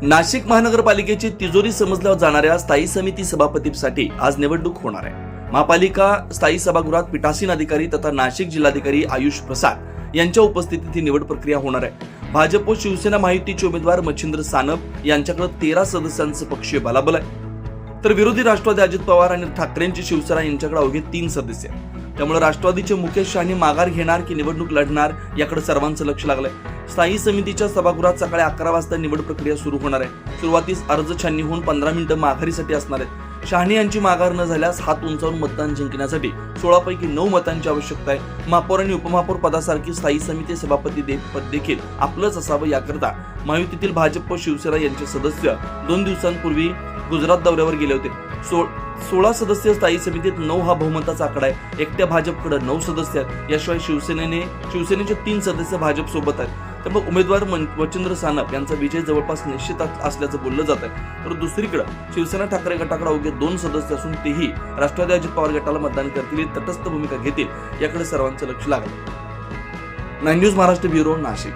नाशिक महानगरपालिकेची तिजोरी समजल्या जाणाऱ्या स्थायी समिती सभापतीसाठी आज निवडणूक होणार आहे। महापालिका स्थायी सभागृहात पीठासीन अधिकारी तथा नाशिक जिल्हाधिकारी आयुष प्रसाद यांच्या उपस्थितीत ही निवड प्रक्रिया होणार आहे। भाजप व शिवसेना महायुतीचे उमेदवार मच्छिंद्र सानप यांच्याकडे 13 सदस्यांचं पक्षीय बलाबल आहे, तर विरोधी राष्ट्रवादी अजित पवार आणि ठाकरेंची शिवसेना यांच्याकडे अवघे 3 सदस्य आहेत। त्यामुळे राष्ट्रवादीचे मुकेश शाहनी माघार घेणार की निवडणूक लढणार याकडे सर्वांचं लक्ष लागलंय। स्थायी समितीच्या सभागृहात सकाळी 11 वाजता निवड प्रक्रिया सुरू होणार आहे। सुरुवातीस अर्ज छाननी होऊन 15 मिनिटं माघारीसाठी असणार आहेत। शहाणी यांची माघार न झाल्यास हात उंचावून मतदान जिंकण्यासाठी 16 पैकी 9 मतांची आवश्यकता आहे। महापौर आणि उपमहापौर पदासारखी स्थायी समिती सभापती पद देखील आपलंच असावं, याकरता महायुतीतील भाजप व शिवसेना यांचे सदस्य 2 दिवसांपूर्वी गुजरात दौऱ्यावर गेले होते। 16 सदस्य स्थायी समितीत 9 हा बहुमताचा आकडा आहे। एकट्या भाजपकडे 9 सदस्य आहेत। याशिवाय शिवसेनेचे 3 सदस्य भाजप सोबत आहेत। त्यामुळे उमेदवार मच्छिंद्र सानप यांचा विजय जवळपास निश्चित असल्याचं बोललं जात आहे। तर दुसरीकडे शिवसेना ठाकरे गटाकडे अवघे 2 सदस्य असून तेही राष्ट्रवादी अजित पवार गटाला मतदान करतील, तटस्थ भूमिका घेतील, याकडे सर्वांचं लक्ष लागलं। 9 न्यूज महाराष्ट्र ब्युरो, नाशिक।